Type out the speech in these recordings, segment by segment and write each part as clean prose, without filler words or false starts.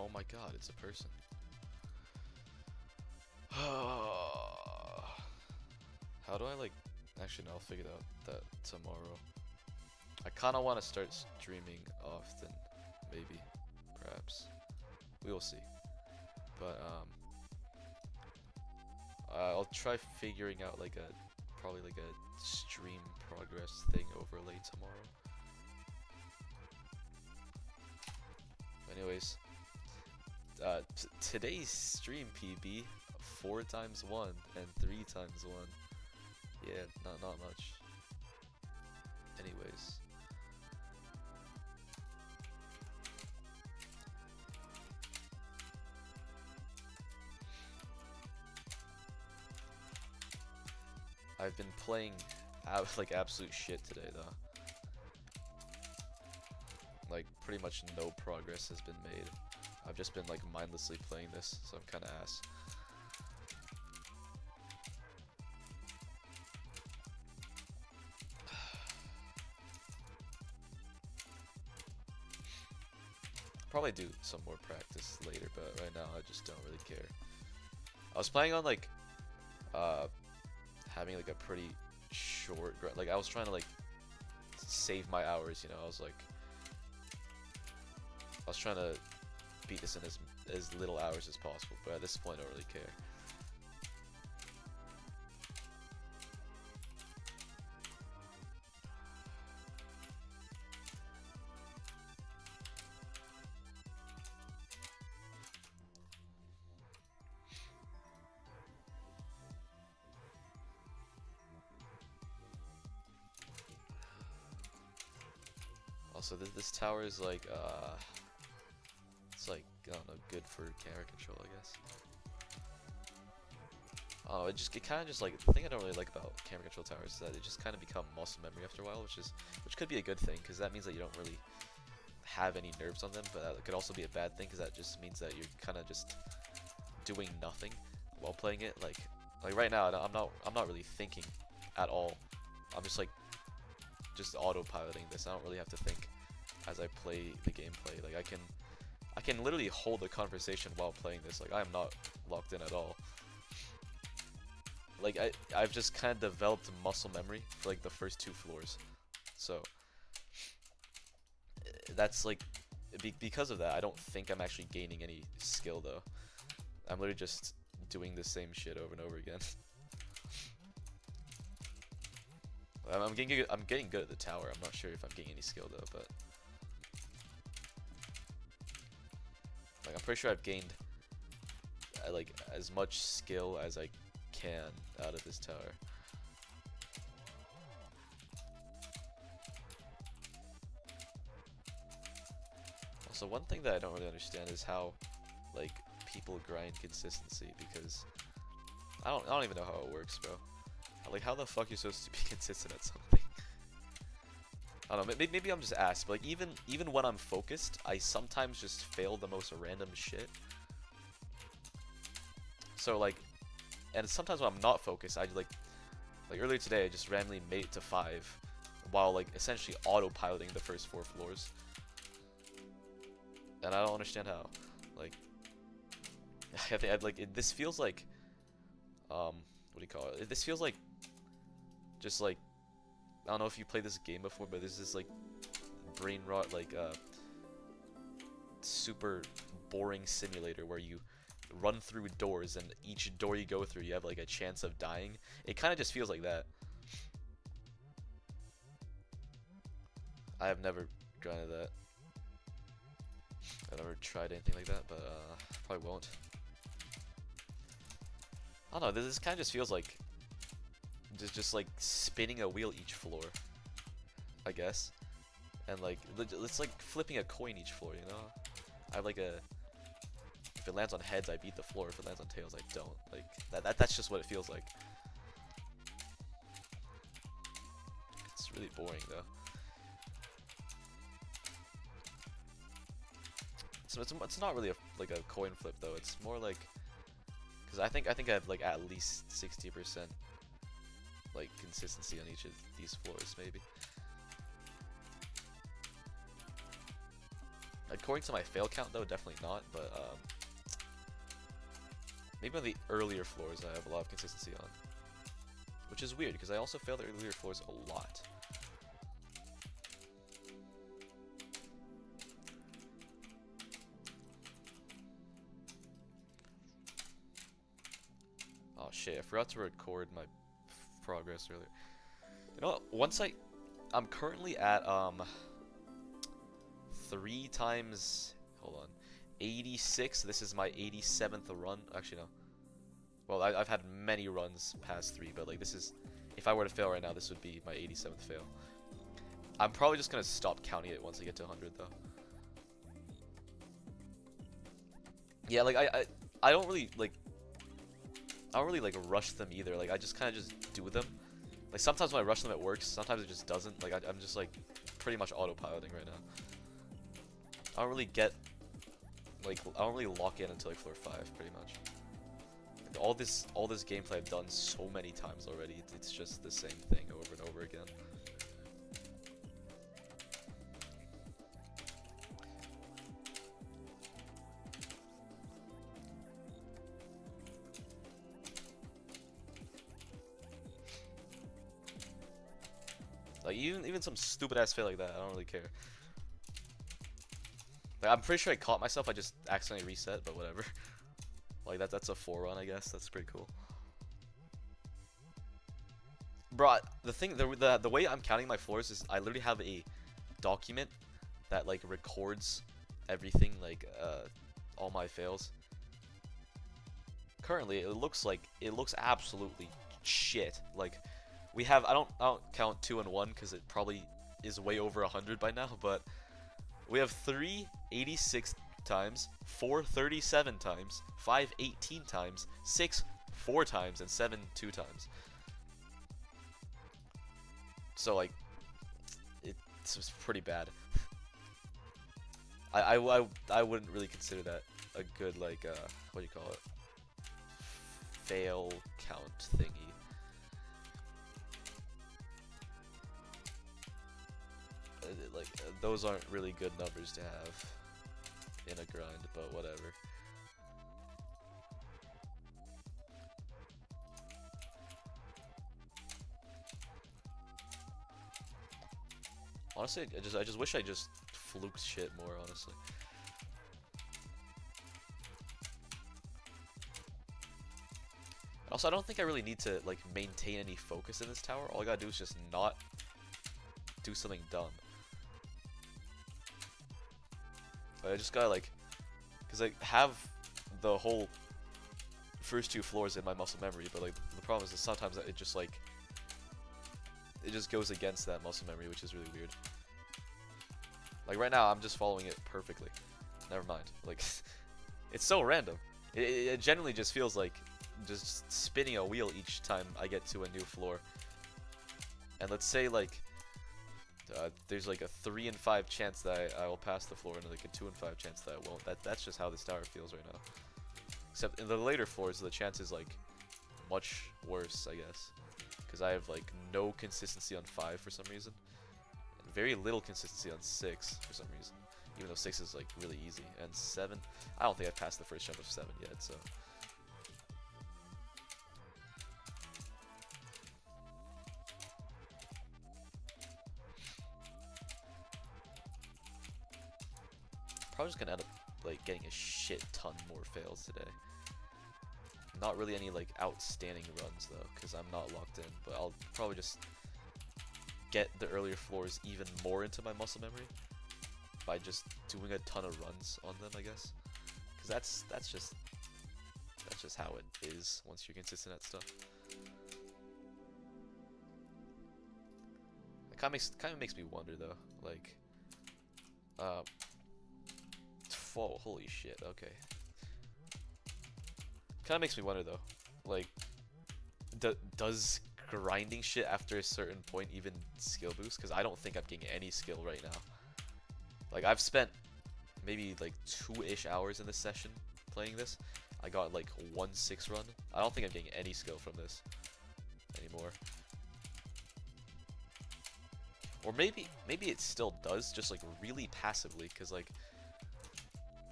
Oh my god, it's a person. How do I like... Actually, no, I'll figure out that tomorrow. I kind of want to start streaming often. Maybe. Perhaps. We will see. But, I'll try figuring out like probably like a stream progress thing overlay tomorrow. Anyways, today's stream PB, 4 times 1 and 3 times 1. Yeah, not much. Anyways. I've been playing like absolute shit today though. Like pretty much no progress has been made. I've just been like mindlessly playing this, so I'm kinda ass. Probably do some more practice later, but right now I just don't really care. I was planning on like having like a pretty short like I was trying to like save my hours, you know. I was trying to beat this in as little hours as possible, but at this point I don't really care. Also, this tower is like, it's like, I don't know, good for camera control, I guess. Oh, it kind of just like, the thing I don't really like about camera control towers is that it just kind of become muscle memory after a while, which could be a good thing, because that means that you don't really have any nerves on them, but that could also be a bad thing, because that just means that you're kind of just doing nothing while playing it. Like right now, I'm not really thinking at all. I'm just like, just autopiloting this. I don't really have to think as I play the gameplay. Like I can literally hold a conversation while playing this. Like I am not locked in at all. Like I've just kind of developed muscle memory for like the first 2 floors. So that's like because of that, I don't think I'm actually gaining any skill though. I'm literally just doing the same shit over and over again. I'm getting good at the tower. I'm not sure if I'm getting any skill though, but like I'm pretty sure I've gained like as much skill as I can out of this tower. Also, one thing that I don't really understand is how like people grind consistency, because I don't even know how it works, bro. Like, how the fuck are you supposed to be consistent at something? I don't know, maybe I'm just ass, but like, even when I'm focused, I sometimes just fail the most random shit. So like, and sometimes when I'm not focused, I like earlier today, I just randomly made it to 5, while like essentially autopiloting the first 4 floors. And I don't understand how. Like, I think this feels like, what do you call it? This feels like, just like, I don't know if you played this game before, but there's this like brain rot, like super boring simulator where you run through doors, and each door you go through you have like a chance of dying. It kind of just feels like that. I have never grinded that. I've never tried anything like that, but probably won't. I don't know, this kind of just feels like just like spinning a wheel each floor, I guess. And like it's like flipping a coin each floor, you know? I have like a, if it lands on heads, I beat the floor. If it lands on tails, I don't. Like that's just what it feels like. It's really boring though. So it's not really like a coin flip though. It's more like, because I think I have like at least 60% like consistency on each of these floors, maybe. According to my fail count though, definitely not, but maybe on the earlier floors I have a lot of consistency on. Which is weird, because I also fail the earlier floors a lot. Oh shit, I forgot to record my progress earlier. You know what, I'm currently at 3 times, hold on, 86. This is my 87th run. Actually no. Well, I've had many runs past 3, but like this is, if I were to fail right now, this would be my 87th fail. I'm probably just gonna stop counting it once I get to 100 though. Yeah, like I don't really like, rush them either. Like I just kind of just do them. Like sometimes when I rush them it works, sometimes it just doesn't. Like I'm just like pretty much autopiloting right now. I don't really get, like, I don't really lock in until like floor 5 pretty much. Like, all this gameplay I've done so many times already. It's just the same thing over and over again. Like even some stupid ass fail like that, I don't really care. Like I'm pretty sure I caught myself, I just accidentally reset, but whatever. Like that's a 4 run, I guess. That's pretty cool. Bro, the way I'm counting my floors is I literally have a document that like records everything, like all my fails. Currently, it looks absolutely shit. Like we have, I don't count 2 and 1 because it probably is way over 100 by now, but we have 3 86 times, 4 37 times, 5 18 times, 6 4 times, and 7 2 times. So like, it's pretty bad. I wouldn't really consider that a good, like, what do you call it? Fail count thingy. Like, those aren't really good numbers to have in a grind, but whatever. Honestly, I just wish I just fluked shit more, honestly. Also, I don't think I really need to, like, maintain any focus in this tower. All I gotta do is just not do something dumb. I just gotta, like, because I have the whole first 2 floors in my muscle memory, but like the problem is that sometimes it just like it just goes against that muscle memory, which is really weird. Like right now, I'm just following it perfectly. Never mind. Like it's so random. It generally just feels like just spinning a wheel each time I get to a new floor. And let's say like there's like a 3 in 5 chance that I will pass the floor, and like a 2 in 5 chance that I won't. That's just how this tower feels right now. Except in the later floors, the chance is like much worse, I guess, because I have like no consistency on 5 for some reason, and very little consistency on 6 for some reason. Even though 6 is like really easy, and 7, I don't think I've passed the first jump of 7 yet. So. Probably just gonna end up like getting a shit ton more fails today. Not really any like outstanding runs though, because I'm not locked in. But I'll probably just get the earlier floors even more into my muscle memory by just doing a ton of runs on them, I guess. Because that's just how it is once you're consistent at stuff. It kind of makes me wonder though, like, whoa, holy shit, okay. Kind of makes me wonder though, like, does grinding shit after a certain point even skill boost? Because I don't think I'm getting any skill right now. Like, I've spent maybe like 2-ish hours in this session playing this. I got like 1-6 run. I don't think I'm getting any skill from this anymore. Or maybe it still does, just like really passively, because like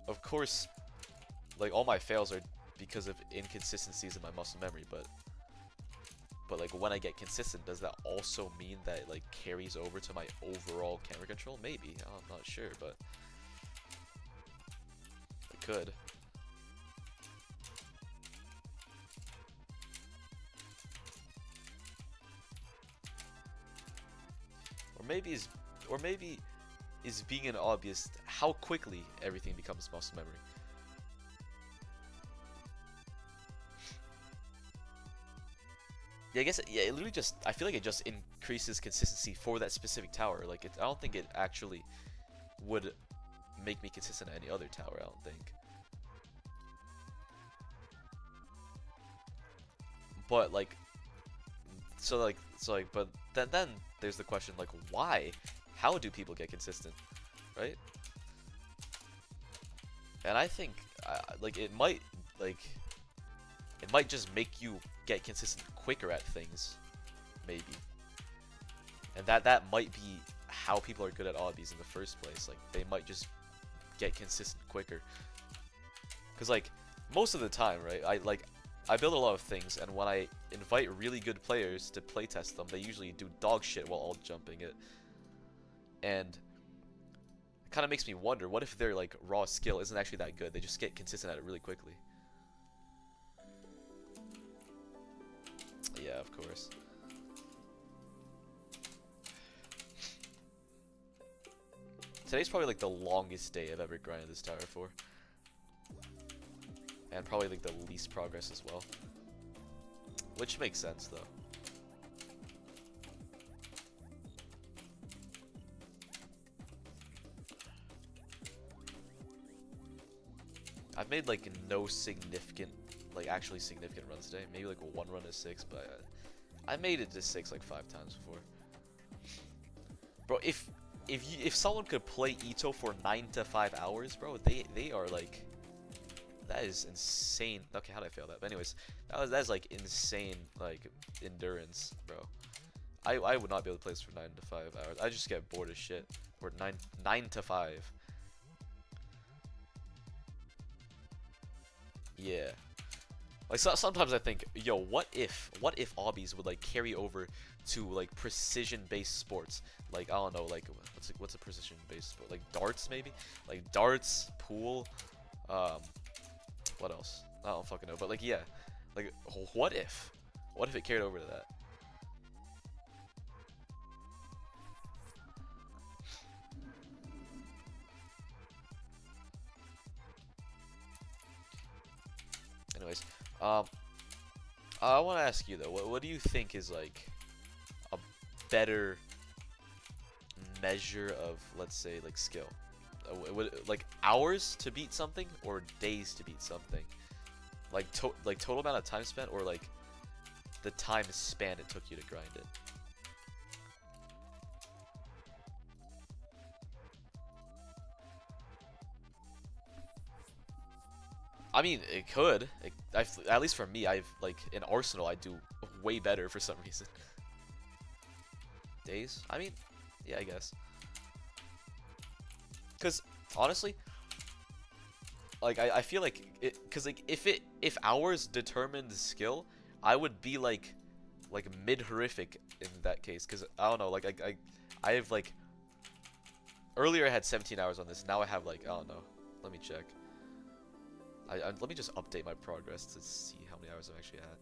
of course, like all my fails are because of inconsistencies in my muscle memory, but like when I get consistent, does that also mean that it like carries over to my overall camera control? Maybe. I'm not sure, but it could. Or maybe is being an obvious how quickly everything becomes muscle memory. Yeah, I guess yeah, it literally just I feel like it just increases consistency for that specific tower. Like I don't think it actually would make me consistent at any other tower, I don't think. But like but then there's the question like why? How do people get consistent, right? And I think like it might just make you get consistent quicker at things, maybe. And that might be how people are good at obbies in the first place. Like they might just get consistent quicker. Cause like most of the time, right? I build a lot of things, and when I invite really good players to playtest them, they usually do dog shit while all jumping it. And it kind of makes me wonder, what if their like raw skill isn't actually that good? They just get consistent at it really quickly. Yeah, of course. Today's probably like the longest day I've ever grinded this tower for. And probably like the least progress as well. Which makes sense though. I've made like no significant, like actually significant runs today. Maybe like one run to 6, but I made it to 6 like 5 times before. Bro, if someone could play Ito for 9 to 5 hours, bro, they are like, that is insane. Okay, how did I fail that? But anyways, that's like insane like endurance, bro. I would not be able to play this for 9 to 5 hours. I just get bored as shit. Or 9 to 5. Yeah. Like sometimes I think, yo, what if obbies would like carry over to like precision-based sports? Like I don't know, like what's a precision-based sport? Like darts maybe? Like darts, pool, what else? I don't fucking know. But like yeah, like what if it carried over to that? Anyways, I want to ask you though, what do you think is like a better measure of, let's say, like skill? Like hours to beat something or days to beat something? Like total amount of time spent, or like the time span it took you to grind it? I mean, it could. At least for me, I've like in Arsenal, I do way better for some reason. Days? I mean, yeah, I guess. Cause honestly, like I feel like cause like if hours determined skill, I would be like mid horrific in that case. Cause I don't know, like I have like earlier I had 17 hours on this. Now I have like I don't know. Let me check. Let me just update my progress to see how many hours I'm actually at.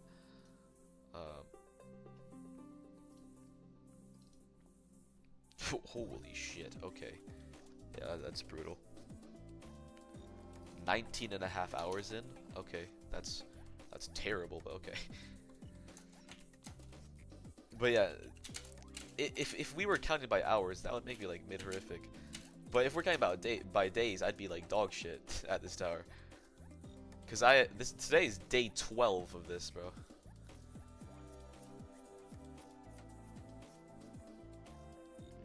Holy shit, okay. Yeah, that's brutal. 19 and a half hours in? Okay, that's terrible, but okay. But yeah, if we were counting by hours, that would make me like mid-horrific. But if we're counting about by days, I'd be like dog shit at this tower. Cause today is day 12 of this, bro.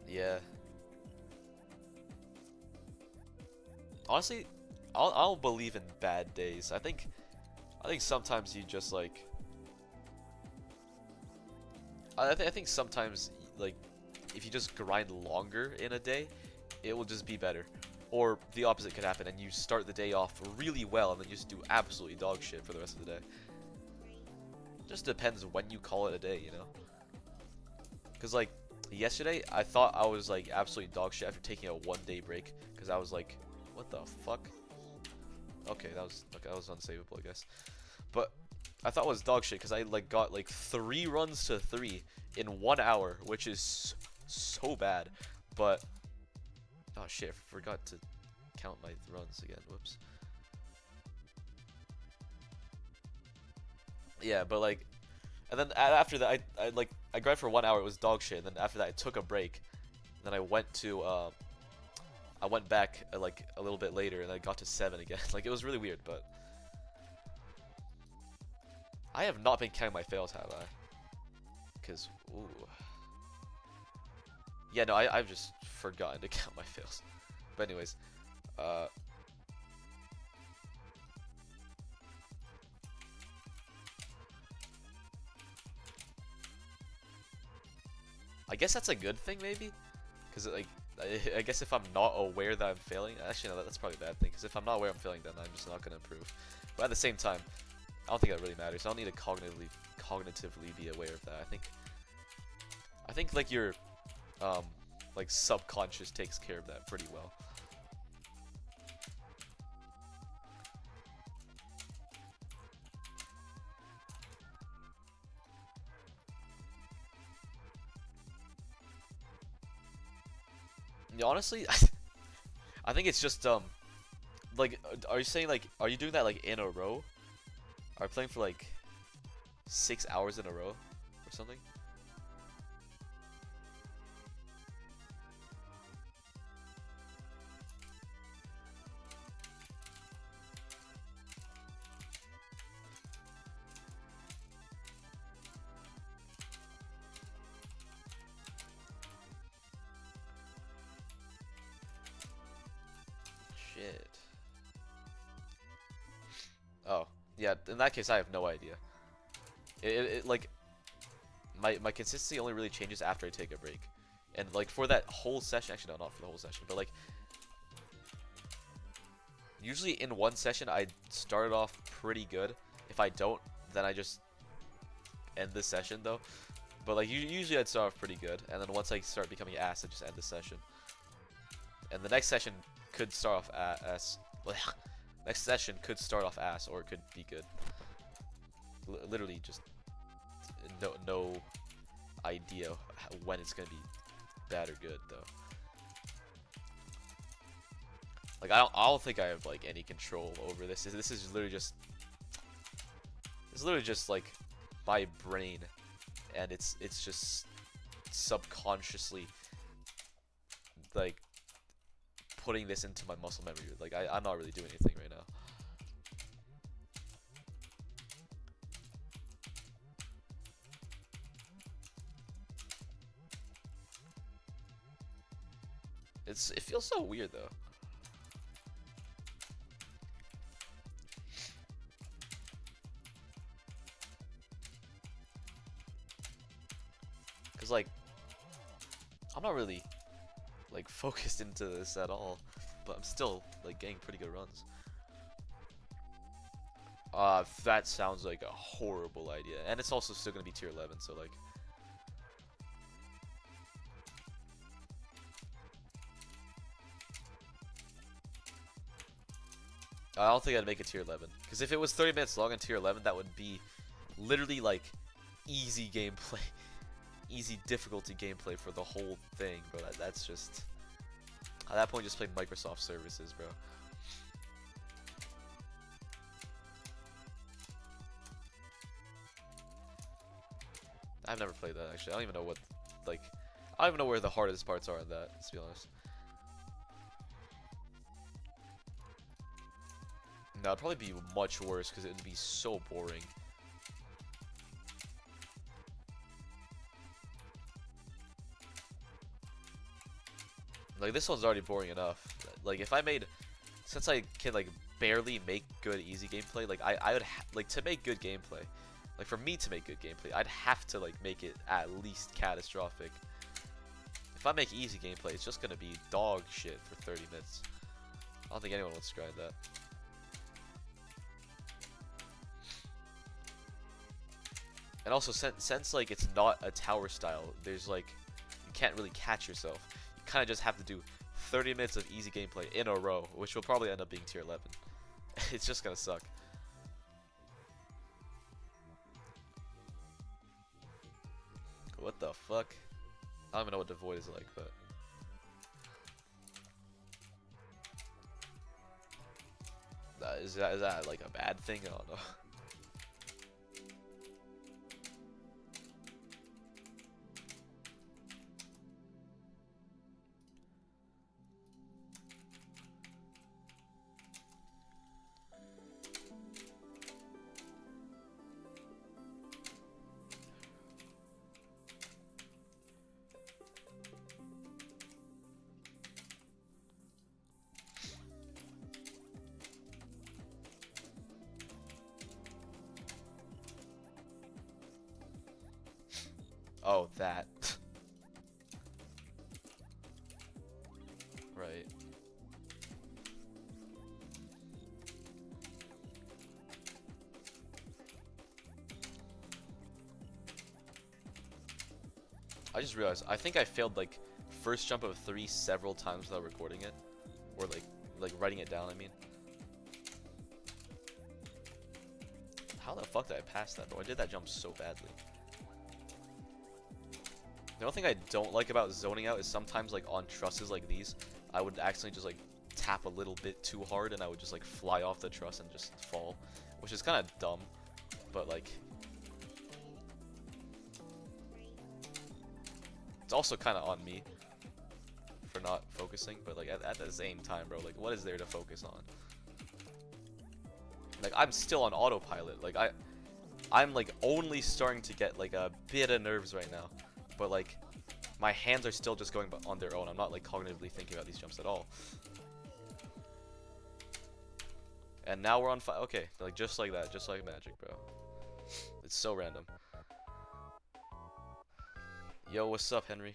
Yeah. Honestly, I'll believe in bad days. I think sometimes you just like. I think sometimes like if you just grind longer in a day, it will just be better. or the opposite could happen, and you start the day off really well, and then you just do absolutely dog shit for the rest of the day. Just depends when you call it a day, you know? Because, like, yesterday, I thought I was, like, absolutely dog shit after taking a 1-day break, because I was like, what the fuck? Okay, that was unsavable, I guess. But I thought it was dog shit, because I, like, got, like, 3 runs to 3 in 1 hour, which is so bad. But, oh shit, I forgot to count my runs again, whoops. Yeah, but, like, and then after that, I grinded for 1 hour, it was dog shit, and then after that, I took a break. Then I went back, like, a little bit later, and I got to 7 again. Like, it was really weird, but I have not been counting my fails, have I? Because, ooh. Yeah, no, I've just forgotten to count my fails. But anyways, I guess that's a good thing, maybe? Because, like, I guess if I'm not aware that I'm failing, actually, no, that's probably a bad thing. Because if I'm not aware I'm failing, then I'm just not going to improve. But at the same time, I don't think that really matters. I don't need to cognitively be aware of that. I think like your, like subconscious takes care of that pretty well. Yeah, honestly, I think it's just like, are you saying like, are you doing that like in a row? Are you playing for like 6 hours in a row or something? Shit. Oh, yeah, in that case, I have no idea. It like, my consistency only really changes after I take a break. And like for that whole session, actually no, not for the whole session, but like, usually in one session I started off pretty good. If I don't, then I just end the session though. But like usually I'd start off pretty good, and then once I start becoming ass, I just end the session. And the next session could start off ass. Next session could start off ass, or it could be good. Literally just no idea when it's gonna be bad or good though. Like I don't think I have like any control over this. This is literally just like my brain, and it's just subconsciously like putting this into my muscle memory. Like I'm not really doing anything right now. It feels so weird though. Cause like I'm not really like focused into this at all, but I'm still like getting pretty good runs. That sounds like a horrible idea, and it's also still gonna be tier 11, so like. I don't think I'd make it tier 11, because if it was 30 minutes long in tier 11, that would be literally like easy gameplay, easy difficulty gameplay for the whole thing, bro. That's just, at that point, just play Microsoft services, bro. I've never played that actually. I don't even know what, like, I don't even know where the hardest parts are in that, let's be honest. No, it'd probably be much worse because it would be so boring. Like, this one's already boring enough. Like, if I made, since I can like barely make good easy gameplay, like I would like to make good gameplay. Like for me to make good gameplay, I'd have to like make it at least catastrophic. If I make easy gameplay, it's just gonna be dog shit for 30 minutes. I don't think anyone wants to grind that. And also, since like it's not a tower style, there's like you can't really catch yourself. You kind of just have to do 30 minutes of easy gameplay in a row, which will probably end up being tier 11. It's just gonna suck. What the fuck? I don't even know what the void is like, but is that like a bad thing? I don't know. Oh, that. Right. I just realized, I think I failed like first jump of 3 several times without recording it. Or like writing it down, I mean. How the fuck did I pass that, bro? I did that jump so badly. The only thing I don't like about zoning out is sometimes like on trusses like these, I would accidentally just like tap a little bit too hard and I would just like fly off the truss and just fall, which is kind of dumb, but like it's also kind of on me for not focusing, but like at the same time, bro, like what is there to focus on? Like I'm still on autopilot. Like I'm like only starting to get like a bit of nerves right now. But like, my hands are still just going on their own. I'm not like cognitively thinking about these jumps at all. And now we're on fire. Okay, like just like that, just like magic, bro. It's so random. Yo, what's up, Henry?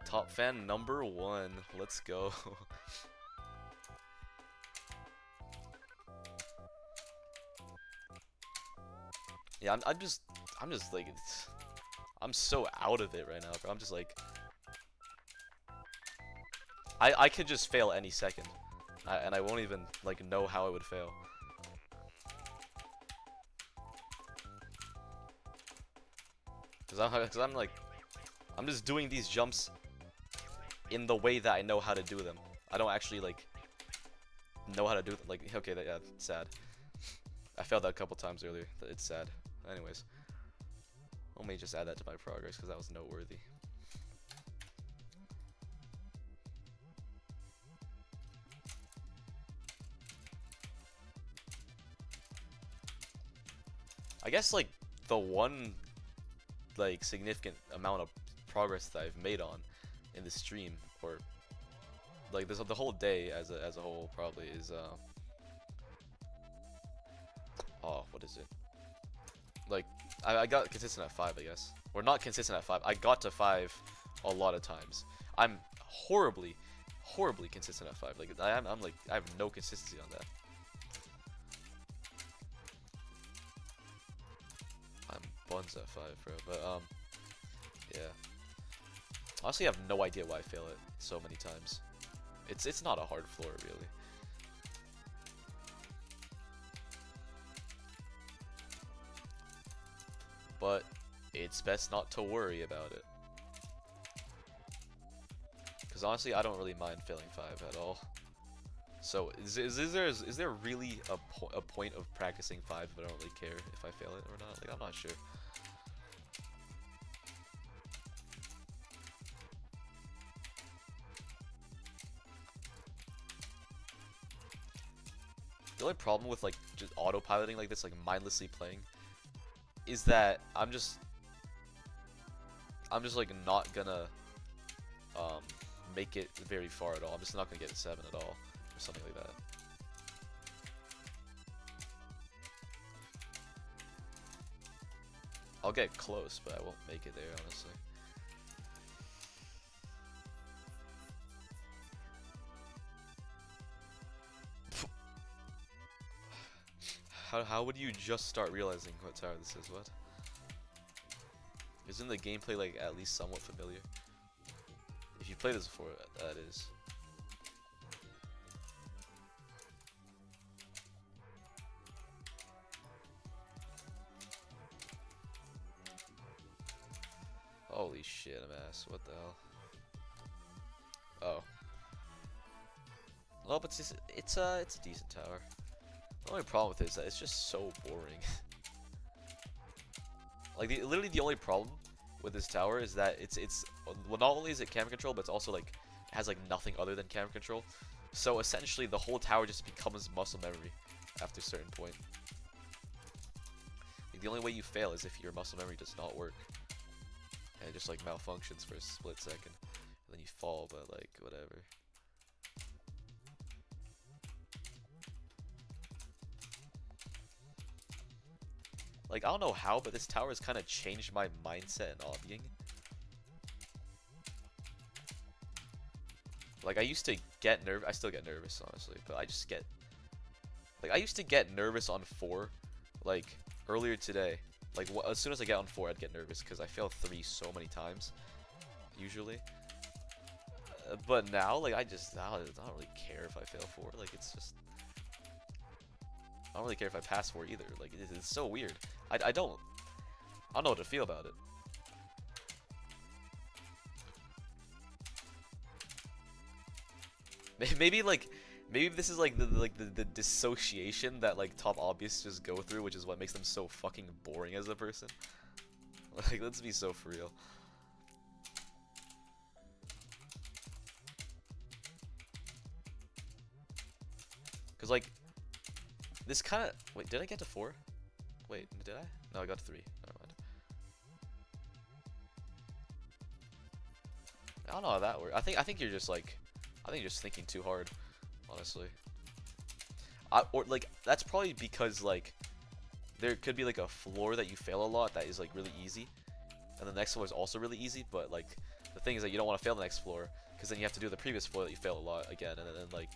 Top fan number 1. Let's go. Yeah, I'm just like, I'm so out of it right now, bro. I'm just like, I could just fail any second, and I won't even like know how I would fail. Cause I'm like, I'm just doing these jumps in the way that I know how to do them. I don't actually like know how to do it. Like, okay, yeah, it's sad. I failed that a couple times earlier. It's sad. Anyways, let me just add that to my progress because that was noteworthy. I guess like the one like significant amount of progress that I've made on in the stream, or like this the whole day as a whole, probably is oh, what is it? Like I got consistent at 5, I guess, or not consistent at 5. I got to 5 a lot of times. I'm horribly consistent at 5. Like I'm like I have no consistency on that. I'm buns at 5, bro. But yeah. Honestly, I have no idea why I fail it so many times. It's not a hard floor, really. But it's best not to worry about it. Because honestly, I don't really mind failing 5 at all. So is there really a point of practicing 5 if I don't really care if I fail it or not? Like, I'm not sure. The only problem with like just autopiloting like this, like mindlessly playing, is that I'm just like not gonna make it very far at all. I'm just not gonna get a 7 at all, or something like that. I'll get close, but I won't make it there, honestly. How would you just start realizing what tower this is? What? Isn't the gameplay like at least somewhat familiar? If you played this before, that is. Holy shit, I'm ass. What the hell? Oh. No, but it's a decent tower. The only problem with it is that it's just so boring. Like literally the only problem with this tower is that it's well, not only is it camera control, but it's also like it has like nothing other than camera control. So essentially the whole tower just becomes muscle memory after a certain point. Like, the only way you fail is if your muscle memory does not work. And it just like malfunctions for a split second. And then you fall, but like whatever. Like, I don't know how, but this tower has kind of changed my mindset in obbying. Like, I used to get nervous. I still get nervous, honestly, but I just get... Like, I used to get nervous on 4, like, earlier today. Like, as soon as I get on 4, I'd get nervous, because I fail 3 so many times, usually. But now, like, I don't really care if I fail 4. Like, it's just... I don't really care if I pass 4 either. Like, it's so weird. I don't know what to feel about it. Maybe this is like the dissociation that like top obvious just go through, which is what makes them so fucking boring as a person. Like, let's be so for real. Cause like this kind of wait, did I get to 4? Wait, did I? No, I got to 3. Never mind. I don't know how that works. I think you're just like, I think you're just thinking too hard, honestly. Or like that's probably because like there could be like a floor that you fail a lot that is like really easy, and the next floor is also really easy. But like the thing is that you don't want to fail the next floor because then you have to do the previous floor that you fail a lot again, and then like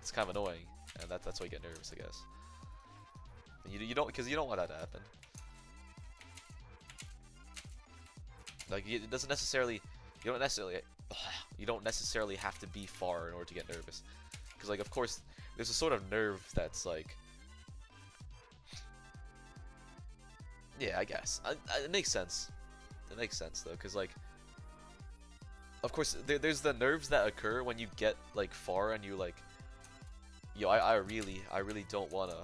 it's kind of annoying, and that's why you get nervous, I guess. You don't, because you don't want that to happen. Like it doesn't necessarily, you don't necessarily have to be far in order to get nervous. Because like of course there's a sort of nerve that's like, yeah, I guess it makes sense. It makes sense though, because like of course there's the nerves that occur when you get like far and you like, yo, I really don't want to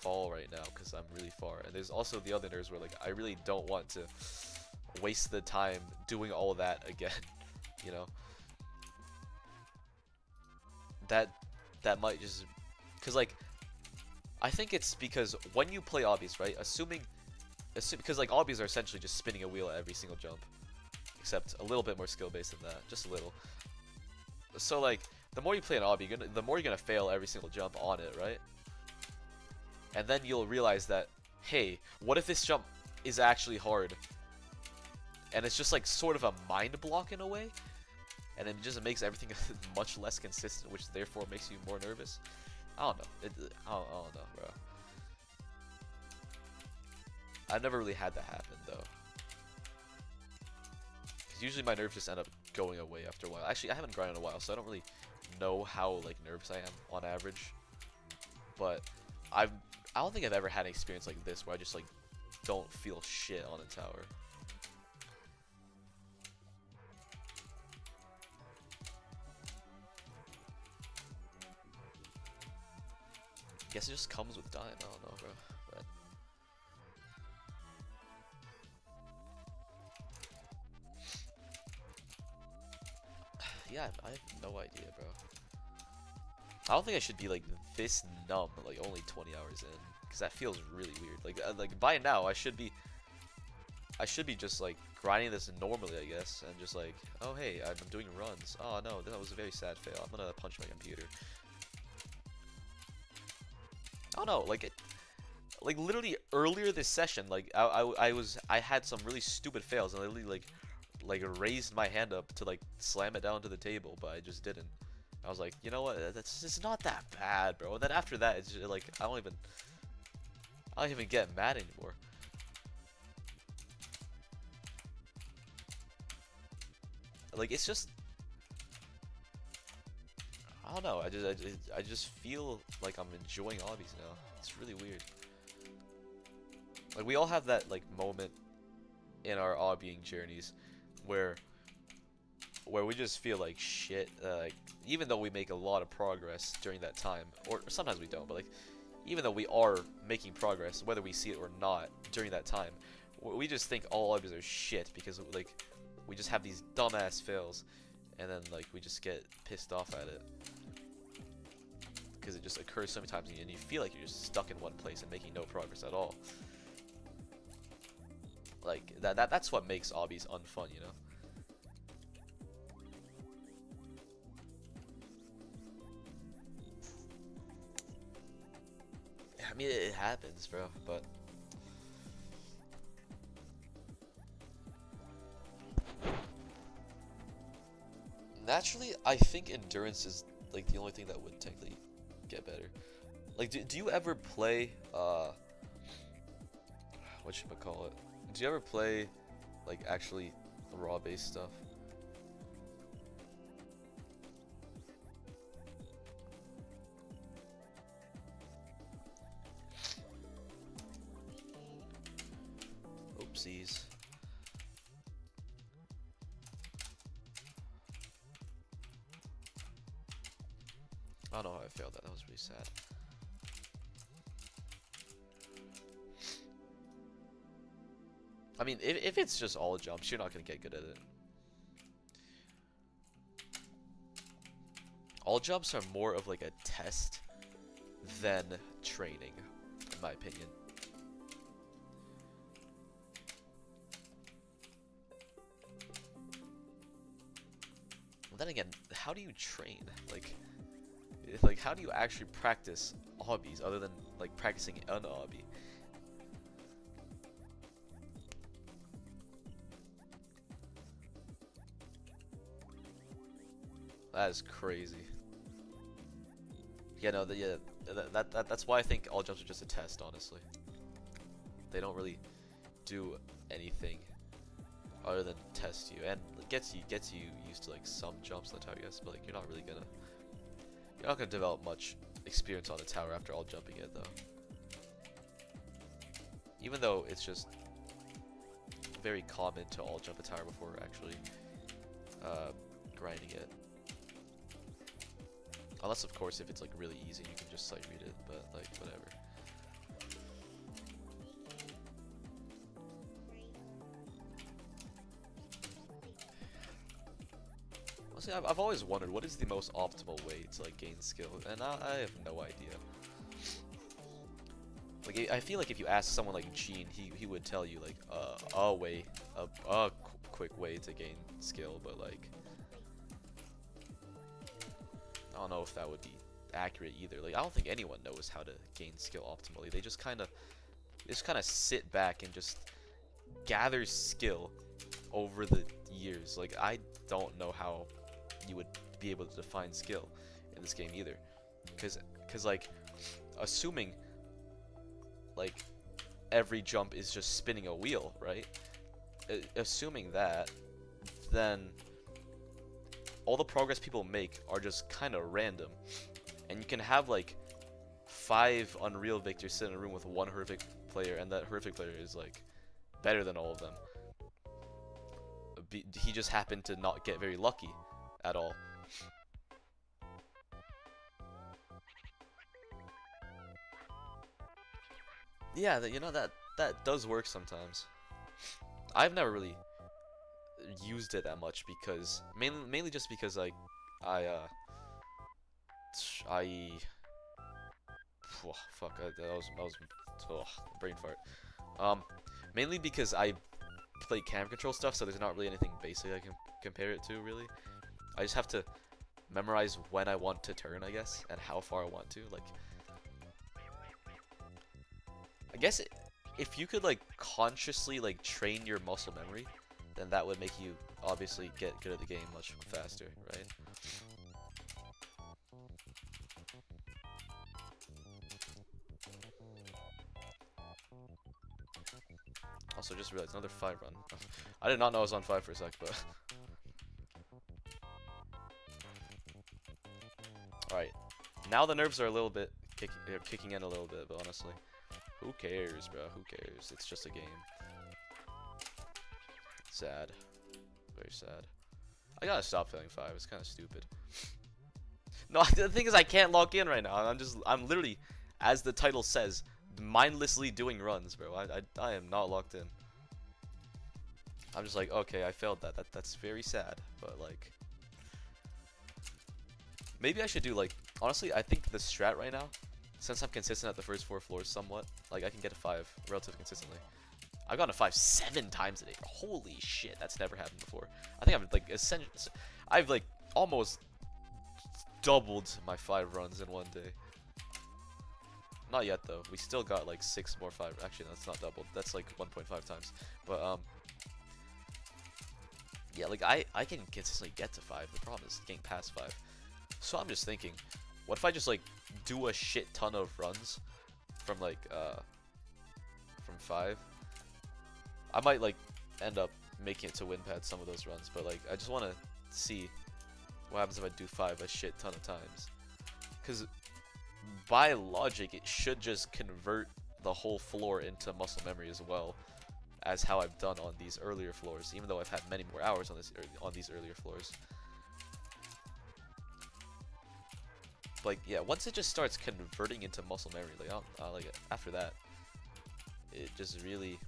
fall right now because I'm really far. And there's also the other nerves where like I really don't want to waste the time doing all that again. You know, that might just, because like I think it's because when you play obbies, right, because like obbies are essentially just spinning a wheel at every single jump, except a little bit more skill based than that, just a little. So like the more you play an obby, the more you're gonna fail every single jump on it, right? And then you'll realize that, hey, what if this jump is actually hard? And it's just like sort of a mind block in a way, and it just makes everything much less consistent, which therefore makes you more nervous. I don't know. I don't know, bro. I've never really had that happen though, because usually my nerves just end up going away after a while. Actually, I haven't grinded in a while, so I don't really know how like nervous I am on average. But I don't think I've ever had an experience like this where I just like don't feel shit on a tower. Guess it just comes with dying. I don't know, bro. But yeah, I have no idea, bro. I don't think I should be like this numb, like only 20 hours in, because that feels really weird. Like by now I should be just like grinding this normally, I guess, and just like, oh hey, I'm doing runs. Oh no, that was a very sad fail. I'm gonna punch my computer. I don't know, like literally earlier this session, like I had some really stupid fails, and I literally like raised my hand up to like slam it down to the table, but I just didn't. I was like, you know what? It's not that bad, bro. And then after that, it's just like I don't even get mad anymore. Like it's just, I don't know. I just feel like I'm enjoying obbies now. It's really weird. Like we all have that like moment in our obbying journeys where we just feel like shit. Like even though we make a lot of progress during that time, or sometimes we don't, but like even though we are making progress, whether we see it or not during that time, we just think all obbies are shit because like we just have these dumbass fails, and then like we just get pissed off at it because it just occurs so many times, and you feel like you're just stuck in one place and making no progress at all. Like that's what makes obbies unfun, you know. I mean, it happens, bro, but naturally, I think endurance is like the only thing that would technically get better. Like, do you ever play what should I call it? Do you ever play like actually raw based stuff? Oopsies. I don't know how I failed that. That was really sad. I mean, if it's just all jumps, you're not gonna get good at it. All jumps are more of like a test than training, in my opinion. Then again, how do you train? Like how do you actually practice obbies other than like practicing an obby? That is crazy. Yeah, no, that's why I think all jumps are just a test, honestly. They don't really do anything other than test you, and it gets you used to like some jumps on the tower, yes, but like you're not gonna develop much experience on the tower after all jumping it though. Even though it's just very common to all jump a tower before actually grinding it. Unless of course if it's like really easy you can just sight read it, but like whatever. Honestly, I've always wondered what is the most optimal way to like gain skill, and I have no idea. Like I feel like if you ask someone like Gene, he would tell you like a quick way to gain skill, but like I don't know if that would be accurate either. Like I don't think anyone knows how to gain skill optimally. They just kind of sit back and just gather skill over the years. Like I don't know how you would be able to define skill in this game either, because like assuming like every jump is just spinning a wheel, right? Assuming that, then all the progress people make are just kind of random, and you can have like 5 Unreal Victors sit in a room with one horrific player, and that horrific player is like better than all of them. He just happened to not get very lucky at all. Yeah, you know that does work sometimes. I've never really used it that much because mainly just because like I fuck, that was brain fart. Mainly because I play camera control stuff, so there's not really anything basic I can compare it to really. I just have to memorize when I want to turn, I guess, and how far I want to. Like, I guess if you could like consciously like train your muscle memory, then that would make you obviously get good at the game much faster, right? Also, just realized another 5 run. I did not know I was on 5 for a sec, but. Alright. Now the nerves are a little bit kicking in a little bit, but honestly. Who cares, bro? Who cares? It's just a game. Sad. Very sad. I gotta stop failing 5. It's kind of stupid. No, the thing is I can't lock in right now. I'm literally, as the title says, mindlessly doing runs, bro. I am not locked in. I'm just like, okay, I failed that. That's very sad, but like, maybe I should do like, honestly, I think the strat right now, since I'm consistent at the first 4 floors somewhat, like I can get a 5 relatively consistently. I've gotten a 5 7 times a day. Holy shit, that's never happened before. I think I've like almost doubled my 5 runs in one day. Not yet though. We still got like 6 more 5. Actually, no, that's not doubled. That's like 1.5 times. But yeah, like I can consistently get to 5. The problem is getting past 5. So I'm just thinking, what if I just like do a shit ton of runs from like from 5? I might like end up making it to win pad some of those runs, but like I just want to see what happens if I do 5 a shit ton of times. Because by logic, it should just convert the whole floor into muscle memory as well as how I've done on these earlier floors, even though I've had many more hours on these earlier floors. Like, yeah, once it just starts converting into muscle memory, like after that, it just really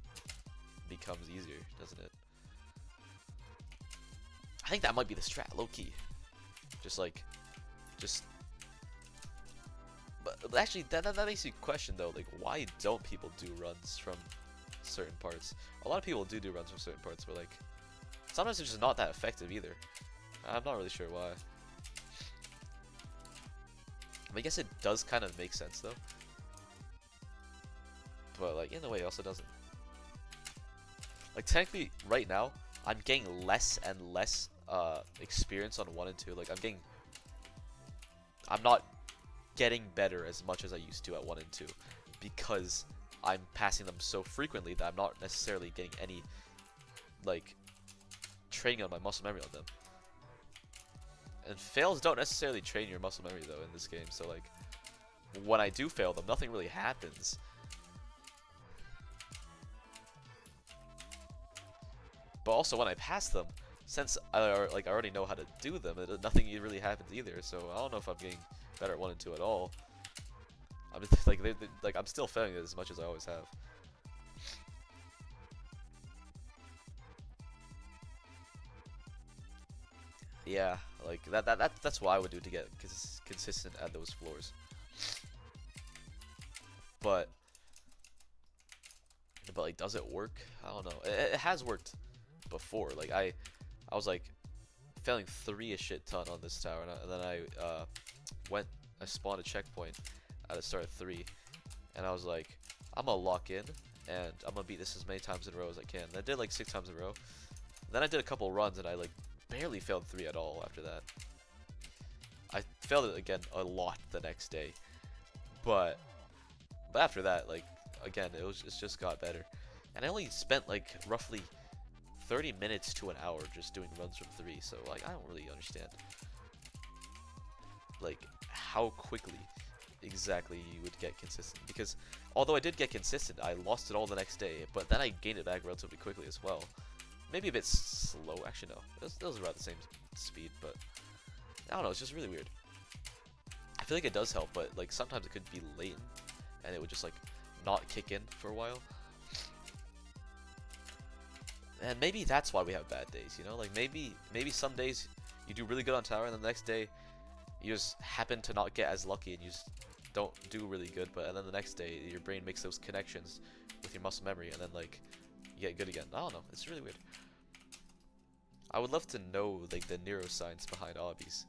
becomes easier, doesn't it? I think that might be the strat, low key. But actually, that makes you question though, like, why don't people do runs from certain parts? A lot of people do runs from certain parts, but like, sometimes it's just not that effective either. I'm not really sure why. I guess it does kind of make sense though. But like, in a way, it also doesn't. Like, technically, right now, I'm getting less and less experience on 1 and 2. Like, I'm not getting better as much as I used to at 1 and 2 because I'm passing them so frequently that I'm not necessarily getting any like training on my muscle memory on them. And fails don't necessarily train your muscle memory though in this game, so like when I do fail them, nothing really happens. But also when I pass them, since I already know how to do them, nothing really happens either. So I don't know if I'm getting better at 1 and 2 at all. I'm just, like I'm still failing it as much as I always have. Yeah, like that's what I would do to get consistent at those floors. But like, does it work? I don't know. It has worked before. Like I was like failing 3 a shit ton on this tower, and then I spawned a checkpoint at the start of 3, and I was like, I'm gonna lock in and I'm gonna beat this as many times in a row as I can. And I did like 6 times in a row. Then I did a couple runs and I like barely failed 3 at all after that. I failed it again a lot the next day, but after that, like, again, it just got better. And I only spent like roughly 30 minutes to an hour just doing runs from 3, so like I don't really understand like how quickly exactly you would get consistent, because although I did get consistent, I lost it all the next day, but then I gained it back relatively quickly as well. Maybe a bit slow, actually no, it was around the same speed, but I don't know, it's just really weird. I feel like it does help, but like sometimes it could be latent and it would just like not kick in for a while. And maybe that's why we have bad days, you know? Like maybe some days you do really good on tower and the next day you just happen to not get as lucky and you just don't do really good, and then the next day your brain makes those connections with your muscle memory and then like you get good again. I don't know, it's really weird. I would love to know like the neuroscience behind obbies,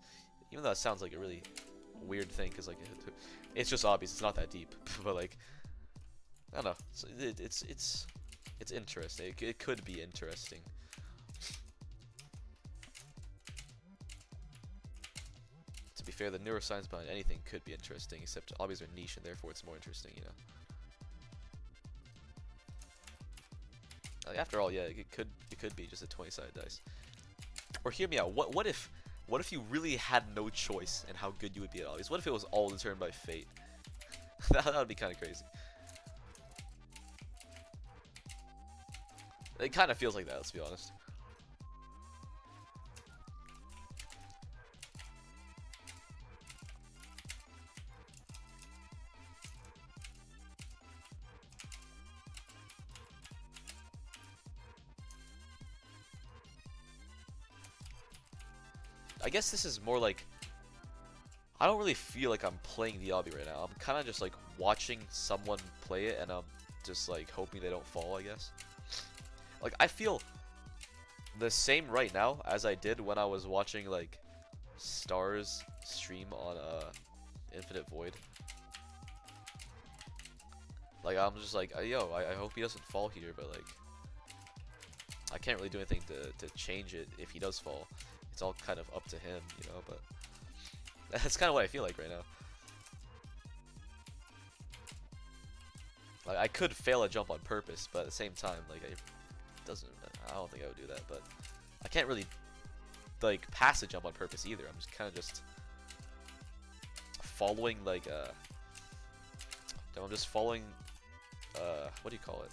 even though that sounds like a really weird thing because like it's just obbies, it's not that deep. But like I don't know, so it's interesting. It could be interesting. To be fair, the neuroscience behind anything could be interesting, except obbies are niche and therefore it's more interesting, you know. Like, after all, yeah, it could be just a 20-sided dice. Or hear me out. What if you really had no choice in how good you would be at obbies? What if it was all determined by fate? That would be kind of crazy. It kind of feels like that, let's be honest. I guess this is more like, I don't really feel like I'm playing the obby right now. I'm kind of just like watching someone play it, and I'm just like hoping they don't fall, I guess. Like, I feel the same right now as I did when I was watching like Star's stream on Infinite Void. Like, I'm just like, yo, I hope he doesn't fall here, but like, I can't really do anything to change it if he does fall. It's all kind of up to him, you know, but that's kind of what I feel like right now. Like, I could fail a jump on purpose, but at the same time, like, I don't think I would do that, but I can't really, like, pass a jump on purpose either. I'm just kind of just following, like, I'm just following, what do you call it?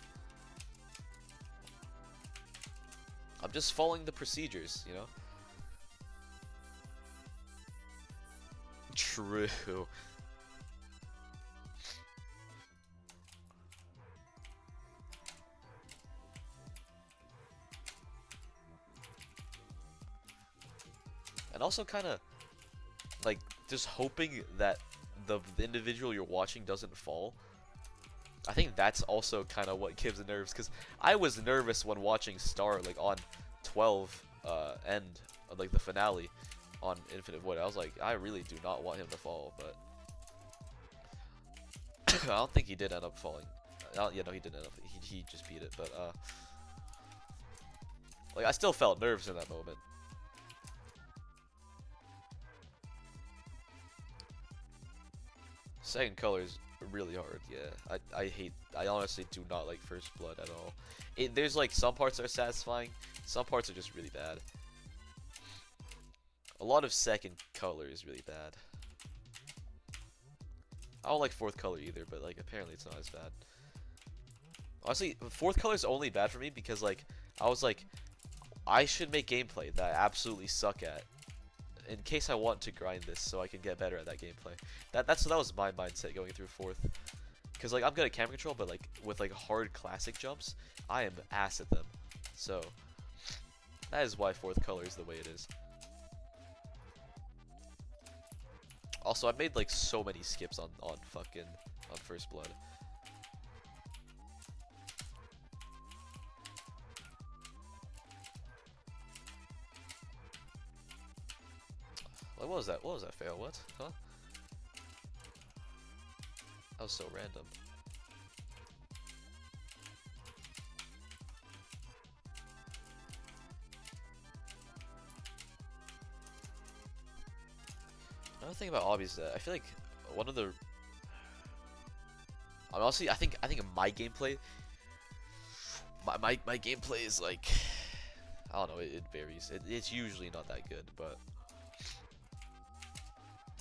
I'm just following the procedures, you know? True. And also kind of like just hoping that the individual you're watching doesn't fall. I think that's also kind of what gives nerves, because I was nervous when watching Star like on 12 end like the finale on Infinite Void. I was like, I really do not want him to fall, but I don't think he did end up falling. Yeah, no, he didn't end up. He just beat it, but like, I still felt nerves in that moment. Second color is really hard. Yeah, I honestly do not like First Blood at all. There's like some parts that are satisfying, some parts are just really bad. A lot of second color is really bad. I don't like fourth color either, but like apparently it's not as bad. Honestly, fourth color is only bad for me because like I was like, I should make gameplay that I absolutely suck at, in case I want to grind this so I can get better at that gameplay. That was my mindset going through fourth. Cause like I'm good at camera control, but like with like hard classic jumps, I am ass at them. So that is why fourth color is the way it is. Also, I made like so many skips on First Blood. Like, what was that? What was that fail? What? Huh? That was so random. Another thing about obbies is that I feel like one of the, honestly, I think my gameplay, my gameplay is like, I don't know, it varies. It's usually not that good, but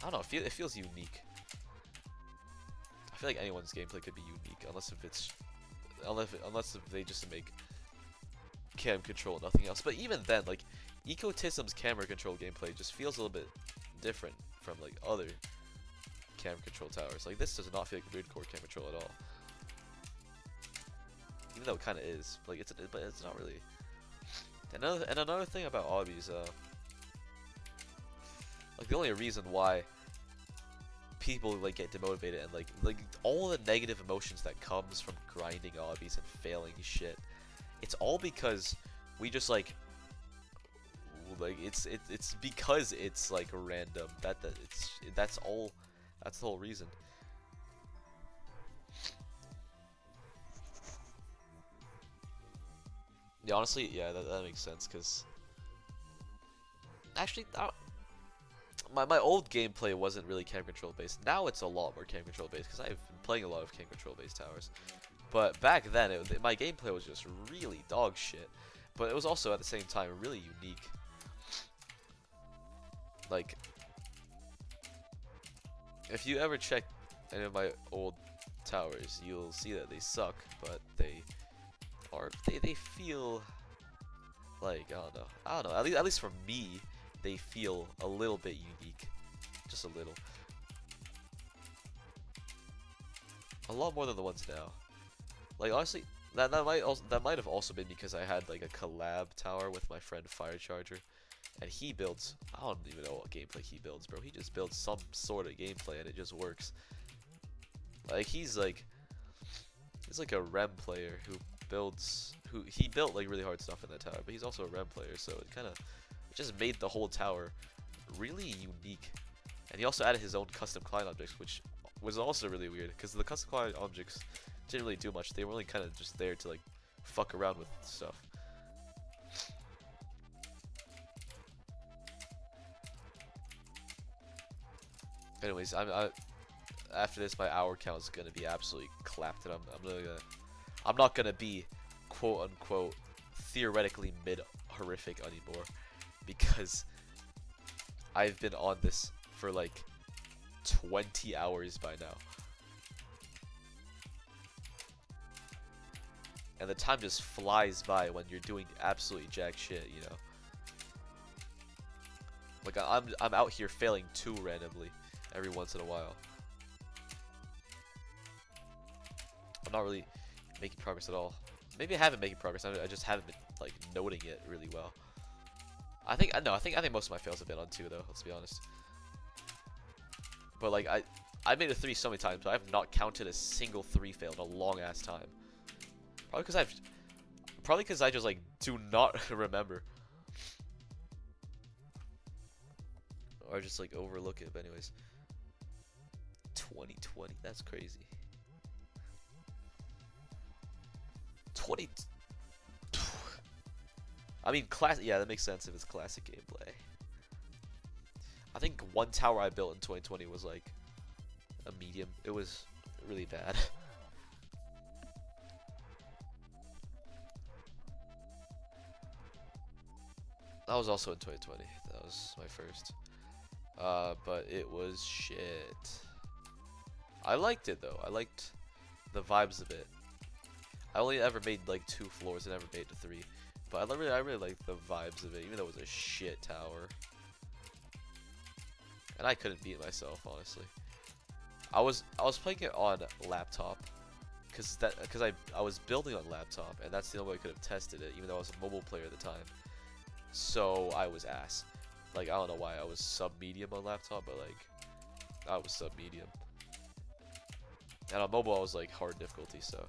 I don't know. It feels unique. I feel like anyone's gameplay could be unique, unless if they just make cam control, nothing else. But even then, like, Ecotism's camera control gameplay just feels a little bit different from like other cam control towers. Like, this does not feel like weird core cam control at all, even though it kind of is. Like, but it's not really. And another thing about obbies, like, the only reason why people like get demotivated and like all the negative emotions that comes from grinding obbies and failing shit, it's all because we just like it's because it's like random. That's the whole reason. Yeah, honestly, yeah, that makes sense, because actually my old gameplay wasn't really cam control based. Now it's a lot more cam control based because I've been playing a lot of cam control based towers. But back then, my gameplay was just really dog shit. But it was also at the same time really unique. Like, if you ever check any of my old towers, you'll see that they suck, but they feel like, I don't know. At least for me, they feel a little bit unique, just a little. A lot more than the ones now. Like, honestly, that might have also been because I had like a collab tower with my friend Firecharger, and he builds, I don't even know what gameplay he builds, bro. He just builds some sort of gameplay and it just works. Like, he's like a REM player who he built like really hard stuff in that tower, but he's also a REM player, so it just made the whole tower really unique. And he also added his own custom client objects, which was also really weird because the custom client objects didn't really do much. They were only kind of just there to like fuck around with stuff. Anyways, after this, my hour count is gonna be absolutely clapped, and I'm not gonna be quote unquote theoretically mid horrific anymore, because I've been on this for like 20 hours by now, and the time just flies by when you're doing absolutely jack shit, you know. Like, I'm out here failing 2 randomly every once in a while. I'm not really making progress at all. Maybe I haven't making progress. I just haven't been like noting it really well. I think most of my fails have been on 2 though. Let's be honest. But like I made a 3 so many times, but I have not counted a single 3 fail in a long ass time. Probably because I just like do not remember, or just like overlook it. But anyways, 2020. That's crazy. 20. I mean, yeah, that makes sense if it's classic gameplay. I think one tower I built in 2020 was like a medium. It was really bad. That was also in 2020. That was my first. But it was shit. I liked it though. I liked the vibes of it. I only ever made like 2 floors and never made to 3. But I really liked the vibes of it, even though it was a shit tower. And I couldn't beat myself, honestly. I was playing it on laptop, cause I was building on laptop, and that's the only way I could have tested it, even though I was a mobile player at the time. So I was ass. Like, I don't know why I was sub-medium on laptop, but like I was sub-medium. And on mobile I was like hard difficulty, so.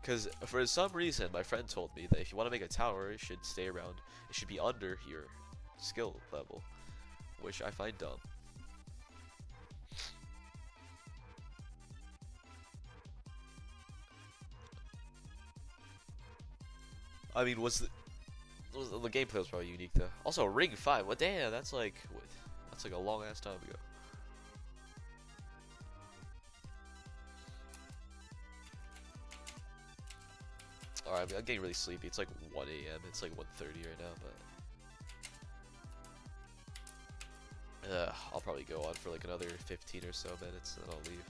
Because for some reason my friend told me that if you want to make a tower, it should stay around, it should be under your skill level, which I find dumb. I mean, the gameplay was probably unique though. Also, Ring 5. What? Damn, that's like a long ass time ago. Alright, I'm getting really sleepy. It's like 1 AM. It's like 1:30 right now, but I'll probably go on for like another 15 or so minutes, and then I'll leave.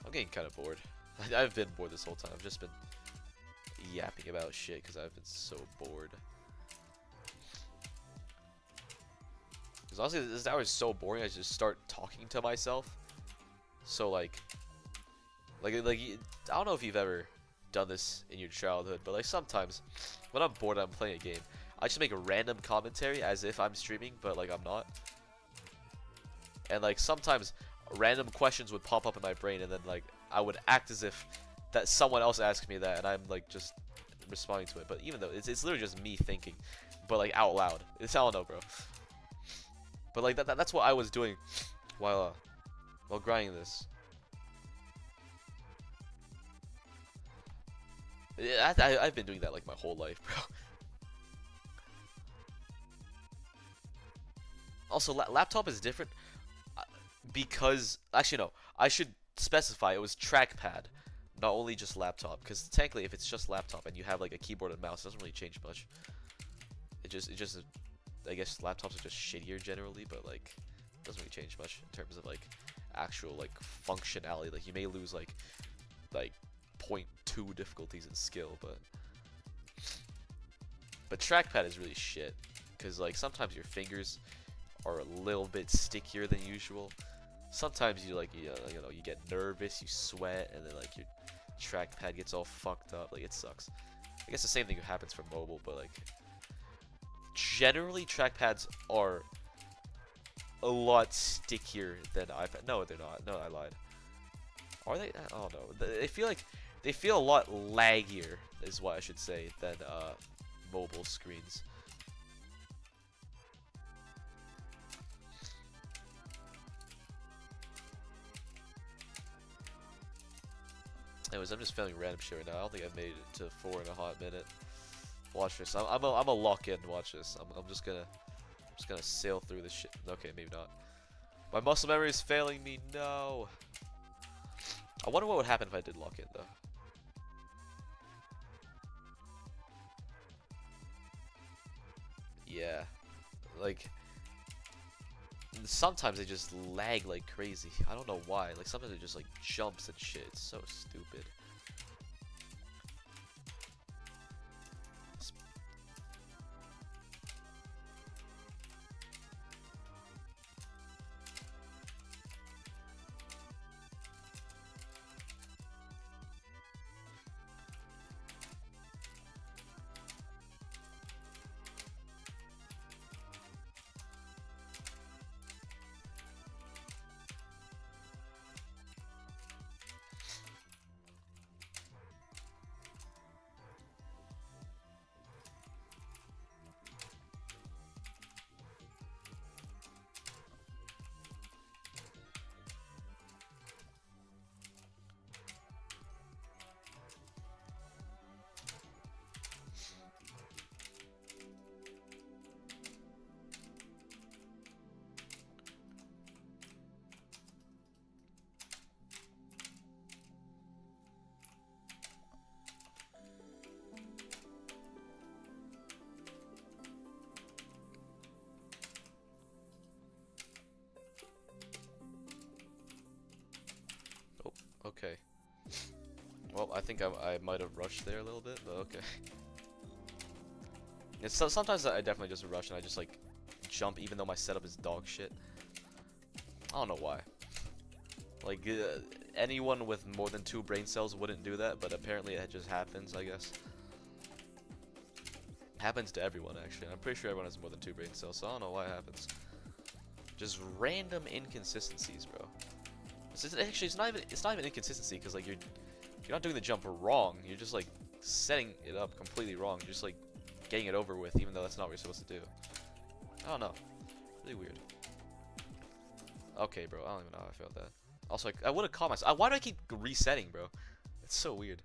I'm getting kind of bored. I've been bored this whole time. I've just been yapping about shit because I've been so bored. Because honestly, this hour is so boring. I just start talking to myself. So like I don't know if you've ever done this in your childhood, but like sometimes when I'm bored, I'm playing a game, I just make a random commentary as if I'm streaming, but like I'm not. And like sometimes random questions would pop up in my brain, and then like I would act as if that someone else asked me that, and I'm like just responding to it. But even though it's literally just me thinking, but like out loud. I don't know, bro. But like that's what I was doing while grinding this. Yeah, I've been doing that like my whole life, bro. Also, laptop is different because actually no, I should specify it was trackpad. not only just laptop, because technically if it's just laptop and you have like a keyboard and mouse, it doesn't really change much. It just I guess laptops are just shittier generally, but like it doesn't really change much in terms of like actual like functionality. Like you may lose like zero point 0.2 difficulties in skill, but trackpad is really shit because like sometimes your fingers are a little bit stickier than usual. Sometimes you like you know you get nervous, you sweat, and then like your trackpad gets all fucked up. Like it sucks. I guess the same thing happens for mobile, but like generally trackpads are a lot stickier than iPad. No, they're not. No, I lied. Are they? I don't know. They feel a lot laggier, is what I should say, than mobile screens. Anyways, I'm just filming random shit right now. I don't think I've made it to 4 in a hot minute. Watch this. I'm a lock in. Watch this. I'm just gonna sail through this shit. Okay, maybe not. My muscle memory is failing me. No. I wonder what would happen if I did lock in though. Yeah, like sometimes they just lag like crazy. I don't know why. Like sometimes it just like jumps and shit. It's so stupid. Okay. Well, I think I might have rushed there a little bit, but okay. It's sometimes I definitely just rush and I just like jump even though my setup is dog shit. I don't know why. Like anyone with more than 2 brain cells wouldn't do that, but apparently it just happens, I guess. Happens to everyone actually. I'm pretty sure everyone has more than 2 brain cells, so I don't know why it happens. Just random inconsistencies, bro. Actually, it's not even inconsistency because like you're not doing the jump wrong. You're just like setting it up completely wrong. You're just like getting it over with, even though that's not what you're supposed to do. I don't know. Really weird. Okay, bro. I don't even know how I failed that. Also, I would have caught myself. Why do I keep resetting, bro? It's so weird.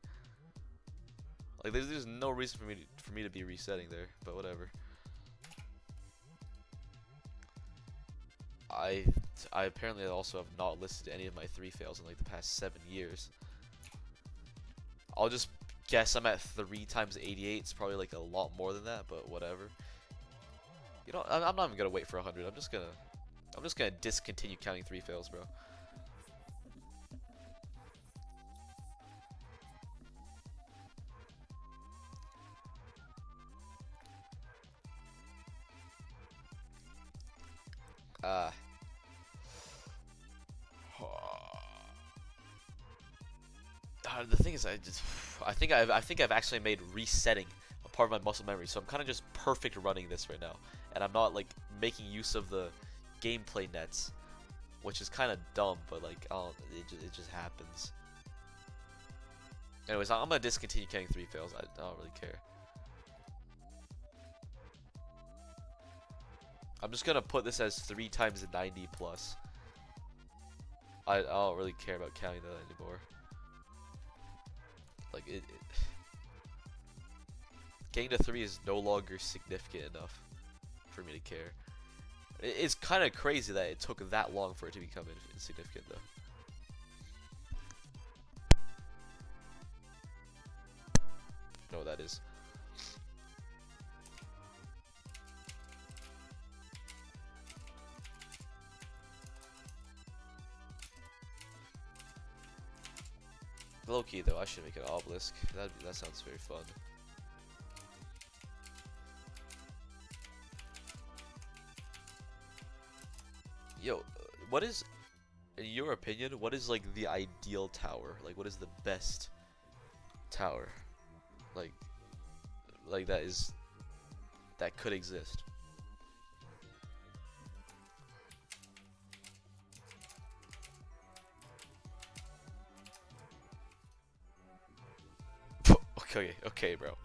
Like, there's no reason for me to be resetting there, but whatever. I apparently also have not listed any of my 3 fails in like the past 7 years. I'll just guess I'm at 3 times 88. It's probably like a lot more than that, but whatever. You know, I'm not even gonna wait for 100. I'm just gonna discontinue counting 3 fails, bro. The thing is, I think I've actually made resetting a part of my muscle memory, so I'm kind of just perfect running this right now, and I'm not like making use of the gameplay nets, which is kind of dumb, but like it just happens. Anyways, I'm gonna discontinue counting 3 fails. I don't really care. I'm just gonna put this as 3 times 90 plus. I don't really care about counting that anymore. Like getting to 3 is no longer significant enough for me to care. It's kind of crazy that it took that long for it to become insignificant, though. Low key though, I should make an obelisk. That sounds very fun. Yo, what is, in your opinion, what is like the ideal tower? Like, what is the best tower? Like, that could exist. Okay, okay, bro.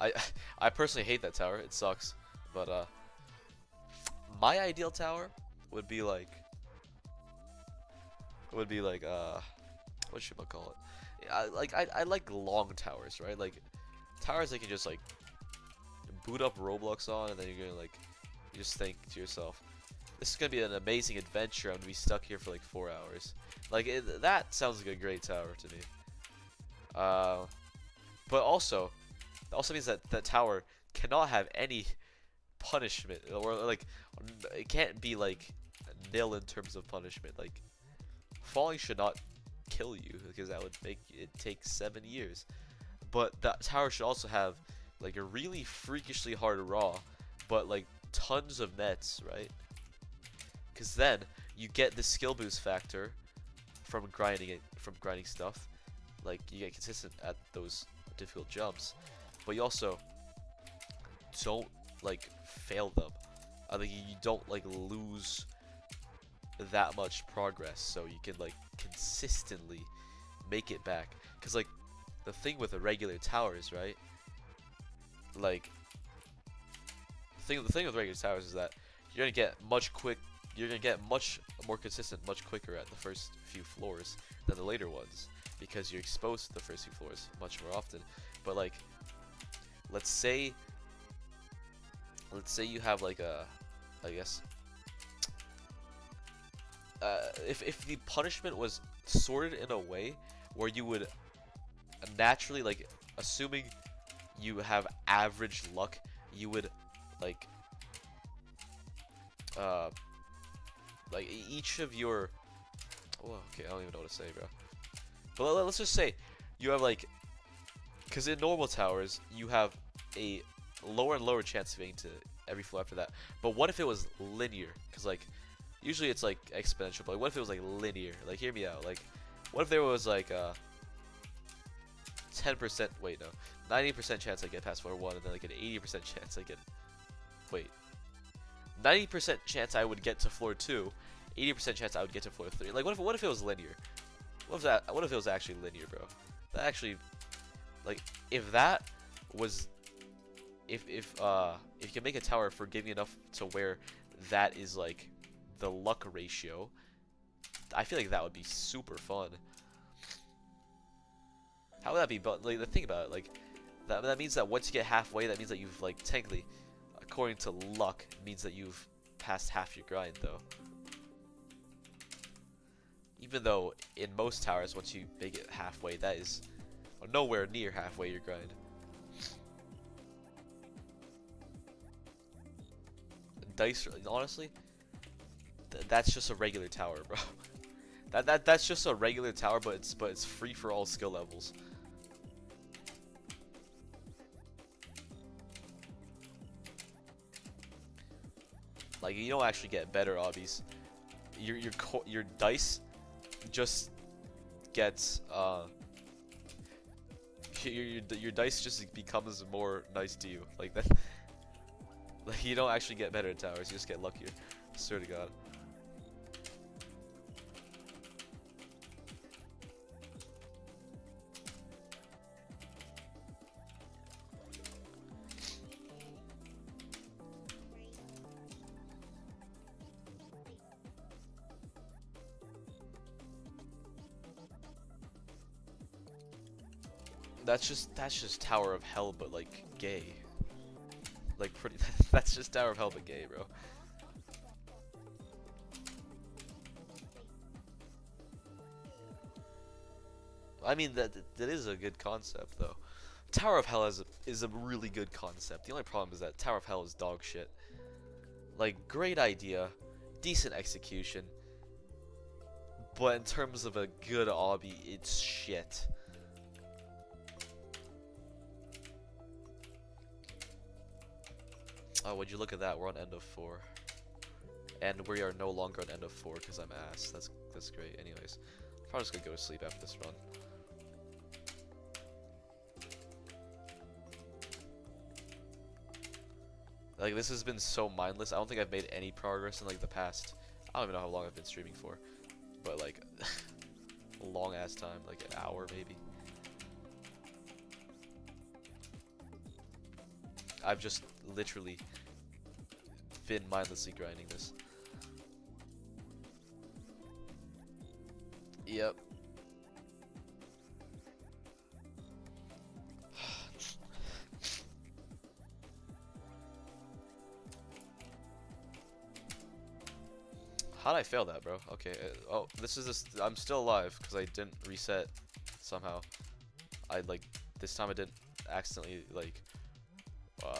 I I personally hate that tower. It sucks. But my ideal tower would be like what should I call it? I like long towers, right? Like towers that you can just like boot up Roblox on, and then you're gonna like you just think to yourself, this is gonna be an amazing adventure. I'm gonna be stuck here for like 4 hours. Like that sounds like a great tower to me. But also, it also means that that tower cannot have any punishment, or like it can't be like nil in terms of punishment. Like falling should not kill you, because that would make it take 7 years. But that tower should also have like a really freakishly hard raw, but like tons of nets, right? Because then you get the skill boost factor from grinding stuff. Like you get consistent at those difficult jumps, but you also don't like fail them. I think you don't like lose that much progress, so you can like consistently make it back. Because like the thing with the regular towers, right? Like the thing with regular towers is that you're gonna get much more consistent much quicker at the first few floors than the later ones, because you're exposed to the first few floors much more often. But like let's say you have like a, I guess if the punishment was sorted in a way where you would naturally, like assuming you have average luck, you would like each of your, oh, okay, I don't even know what to say, bro. But let's just say you have like, because in normal towers you have a lower and lower chance of getting to every floor after that. But what if it was linear? Because like usually it's like exponential, but like, what if it was like linear? Like hear me out. Like what if there was like 10%, wait no, 90% chance I get past floor 1, and then like an 80% chance I get, wait, 90% chance I would get to floor 2, 80% chance I would get to floor 3. Like what if it was linear? What if it was actually linear, bro? That actually, like, if that was, if you can make a tower forgiving enough to where that is like the luck ratio, I feel like that would be super fun. How would that be? But like, the thing about it, like, that means that once you get halfway, that means that you've like technically, according to luck, means that you've passed half your grind, though. Even though in most towers, once you make it halfway, that is nowhere near halfway your grind. Dice, honestly, that's just a regular tower, bro. That's just a regular tower, but it's free for all skill levels. Like you don't actually get better obbies. Your dice just gets your dice just becomes more nice to you, like that. Like you don't actually get better at towers, you just get luckier. I swear to God. That's just Tower of Hell, but like gay. Like pretty. That's just Tower of Hell, but gay, bro. I mean that is a good concept though. Tower of Hell is a really good concept. The only problem is that Tower of Hell is dog shit. Like great idea, decent execution, But in terms of a good obby, it's shit. Oh, would you look at that? We're on end of 4. And we are no longer on end of 4 because I'm ass. That's great. Anyways, I'm probably just gonna go to sleep after this run. Like, this has been so mindless. I don't think I've made any progress in like the past. I don't even know how long I've been streaming for, but like a long ass time, like an hour maybe. I've just literally been mindlessly grinding this. Yep. How'd I fail that, bro? Okay. Oh, I'm still alive because I didn't reset somehow. This time I didn't accidentally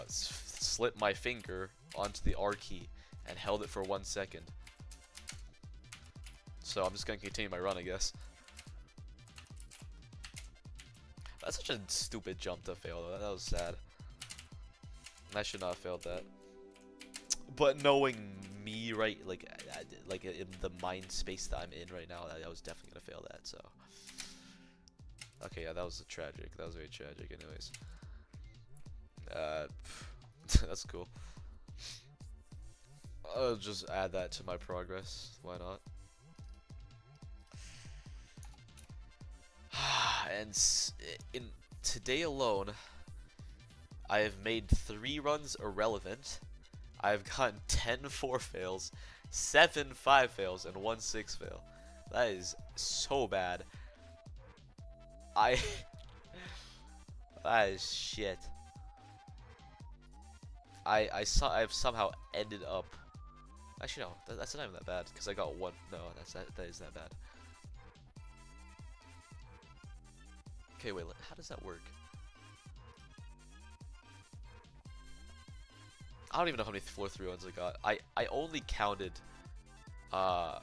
slip my finger onto the R key and held it for 1 second. So I'm just gonna continue my run, I guess. That's such a stupid jump to fail, though. That was sad. I should not have failed that. But knowing me, right, like in the mind space that I'm in right now, I was definitely gonna fail that. So, okay, yeah, that was tragic. That was very tragic. Anyways, that's cool. I'll just add that to my progress. Why not? And in today alone, I have made 3 runs irrelevant. I've gotten 10 4 fails, 7 5 fails, and 1 6 fail. That is so bad. That is shit. I've somehow ended up. Actually, no, that's not even that bad because I got 1. No, that is that bad. Okay, wait. How does that work? I don't even know how many floor 3 ones I got. I only counted. Let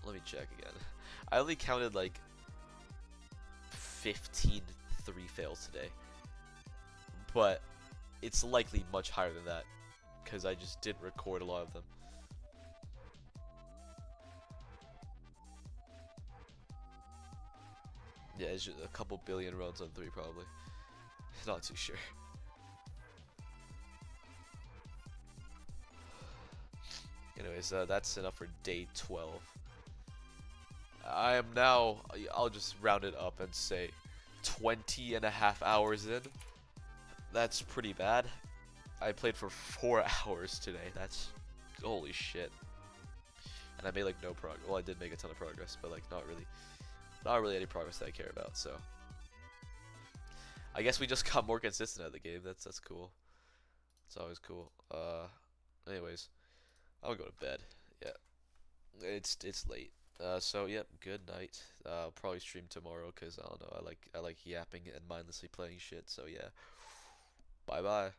me check again. I only counted like 15 3 fails today, but it's likely much higher than that because I just didn't record a lot of them. Yeah, it's just a couple billion runs on 3 probably. Not too sure. Anyways, that's enough for day 12. I am now, I'll just round it up and say 20.5 hours in. That's pretty bad. I played for 4 hours today. That's, holy shit. And I made like no progress. Well, I did make a ton of progress, but like not really any progress that I care about. So I guess we just got more consistent at the game. That's cool. It's always cool. Anyways, I'll go to bed. Yeah, it's late. So yep, good night. I'll probably stream tomorrow because I don't know. I like yapping and mindlessly playing shit. So yeah, bye bye.